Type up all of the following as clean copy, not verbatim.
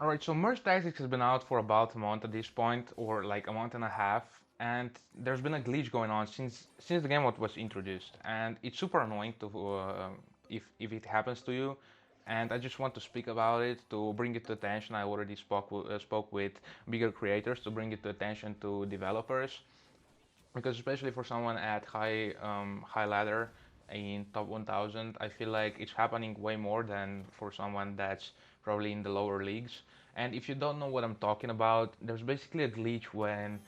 Alright, so Merge Tactics has been out for about a month at this point, or like a month and a half, and there's been a glitch going on since the game was introduced, and it's super annoying to if it happens to you. And I just want to speak about it to bring it to attention. I already spoke with bigger creators to bring it to attention to developers, because especially for someone at high ladder in top 1000, I feel like it's happening way more than for someone that's probably in the lower leagues. And if you don't know what I'm talking about, there's basically a glitch when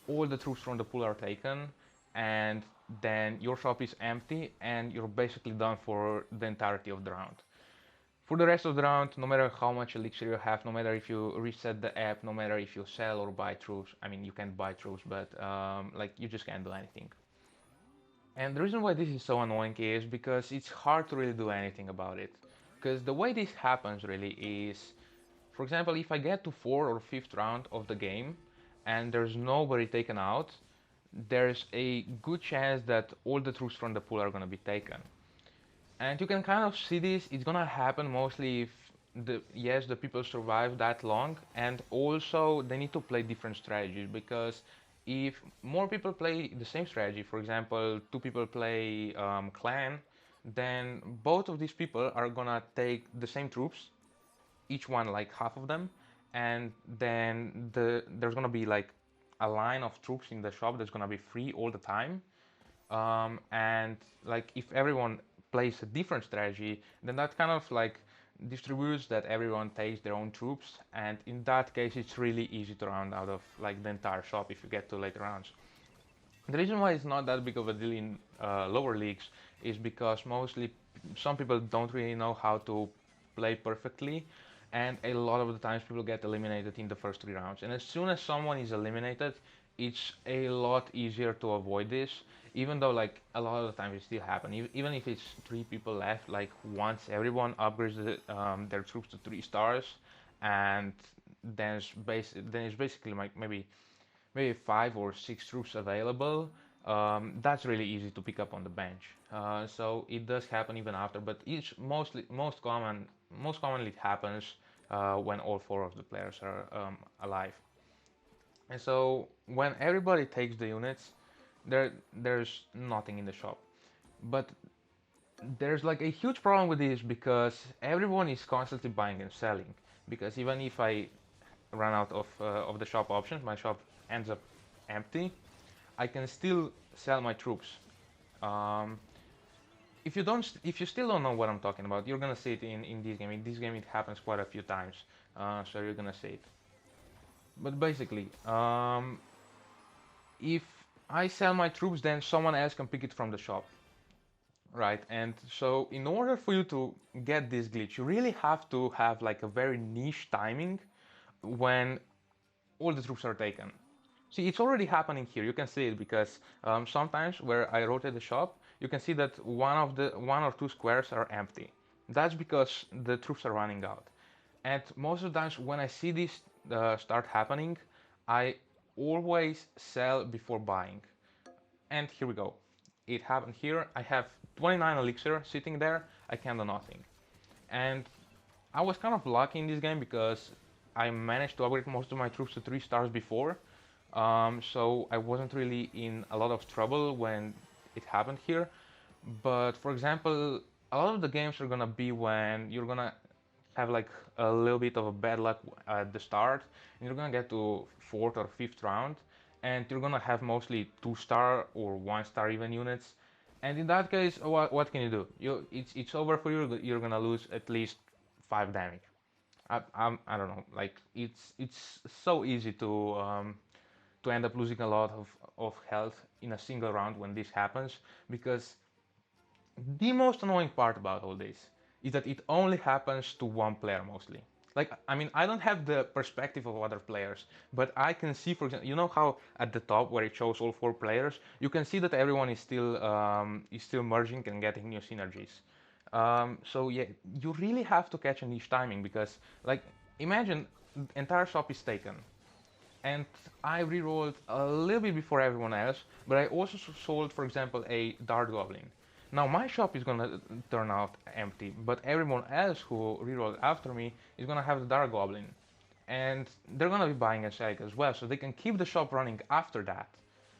all the troops from the pool are taken, and then your shop is empty and you're basically done for the entirety of the round. For the rest of the round, no matter how much elixir you have, no matter if you reset the app, no matter if you sell or buy troops, I mean, you can't buy troops, but like you just can't do anything. And the reason why this is so annoying is because it's hard to really do anything about it. Because the way this happens really is, for example, if I get to 4th or 5th round of the game and there's nobody taken out, there's a good chance that all the troops from the pool are gonna be taken. And you can kind of see this, it's gonna happen mostly if the people survive that long, and also they need to play different strategies, because if more people play the same strategy, for example, two people play clan, then both of these people are gonna take the same troops, each one like half of them, and then there's gonna be like a line of troops in the shop that's gonna be free all the time. And like if everyone plays a different strategy, then that kind of like distributes that everyone takes their own troops, and in that case it's really easy to round out of like the entire shop if you get to later rounds. The reason why it's not that big of a deal in lower leagues is because mostly some people don't really know how to play perfectly, and a lot of the times people get eliminated in the first 3 rounds. And as soon as someone is eliminated, it's a lot easier to avoid this. Even though like a lot of the times it still happen, even if it's 3 people left, like once everyone upgrades their troops to 3 stars, and then it's basically like maybe 5 or 6 troops available. That's really easy to pick up on the bench. So it does happen even after, but most commonly it happens when all 4 of the players are alive. And so when everybody takes the units, there's nothing in the shop. But there's like a huge problem with this because everyone is constantly buying and selling. Because even if I run out of the shop options, my shop ends up empty, I can still sell my troops. Um, if you still don't know what I'm talking about, you're gonna see it in this game. In this game, it happens quite a few times, so you're gonna see it. But basically, if I sell my troops, then someone else can pick it from the shop, right? And so, in order for you to get this glitch, you really have to have like a very niche timing when all the troops are taken. See, it's already happening here. You can see it because sometimes where I rotate the shop, you can see that one or two squares are empty. That's because the troops are running out. And most of the times when I see this start happening, I always sell before buying. And here we go. It happened here. I have 29 elixir sitting there. I can do nothing. And I was kind of lucky in this game because I managed to upgrade most of my troops to 3 stars before. So I wasn't really in a lot of trouble when it happened here. But for example, a lot of the games are gonna be when you're gonna have like a little bit of a bad luck at the start, and you're gonna get to 4th or 5th round, and you're gonna have mostly 2 star or 1 star even units. And in that case, what can you do? It's over for you. You're gonna lose at least 5 damage. I don't know. Like it's so easy to end up losing a lot of health in a single round when this happens, because the most annoying part about all this is that it only happens to one player mostly. Like, I mean, I don't have the perspective of other players, but I can see, for example, you know how at the top where it shows all 4 players, you can see that everyone is still merging and getting new synergies. So yeah, you really have to catch a niche timing because, like, imagine entire shop is taken, and I rerolled a little bit before everyone else, but I also sold, for example, a Dart Goblin. Now my shop is gonna turn out empty, but everyone else who rerolled after me is gonna have the Dart Goblin. and they're gonna be buying a selling as well, so they can keep the shop running after that.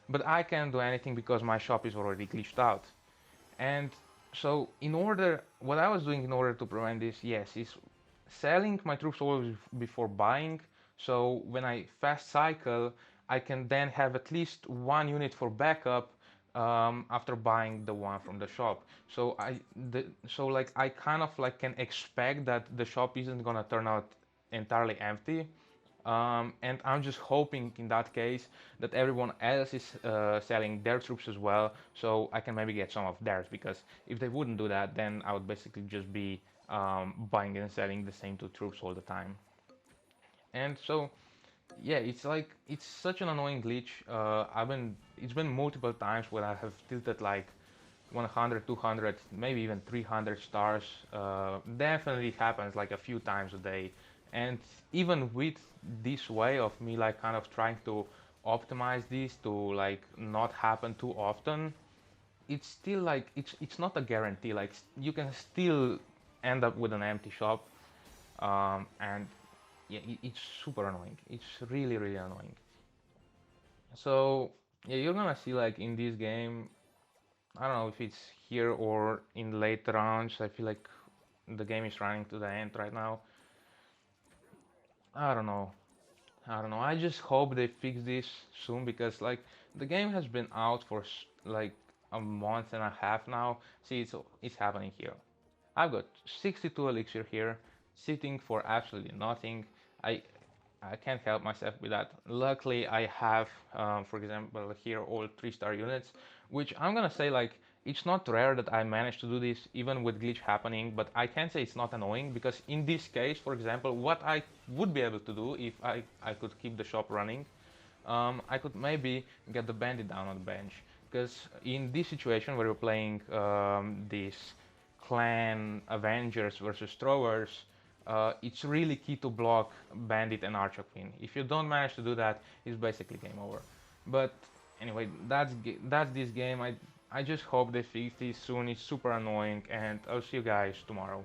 But I can't do anything because my shop is already glitched out. And so what I was doing in order to prevent this, yes, is selling my troops always before buying. So when I fast cycle, I can then have at least one unit for backup after buying the one from the shop. So like I kind of like can expect that the shop isn't gonna turn out entirely empty. And I'm just hoping in that case that everyone else is selling their troops as well, so I can maybe get some of theirs, because if they wouldn't do that, then I would basically just be buying and selling the same two troops all the time. And so, yeah, it's like, it's such an annoying glitch. It's been multiple times where I have tilted like 100, 200, maybe even 300 stars. Definitely happens like a few times a day. And even with this way of me like kind of trying to optimize this to like not happen too often, it's still like it's not a guarantee. Like you can still end up with an empty shop, and yeah, it's super annoying. It's really really annoying. So yeah, you're gonna see like in this game, I don't know if it's here or in later rounds. I feel like the game is running to the end right now. I don't know. I don't know. I just hope they fix this soon, because like the game has been out for like a month and a half now. See, it's happening here. I've got 62 elixir here, sitting for absolutely nothing. I I can't help myself with that. Luckily, I have, for example, here all 3-star units, which I'm gonna say like it's not rare that I manage to do this even with glitch happening, but I can say it's not annoying, because in this case, for example, what I would be able to do if I could keep the shop running, I could maybe get the bandit down on the bench, because in this situation where we're playing this clan Avengers versus throwers, it's really key to block Bandit and Archer Queen. If you don't manage to do that, it's basically game over. But anyway, that's this game. I just hope they fix this soon. It's super annoying, and I'll see you guys tomorrow.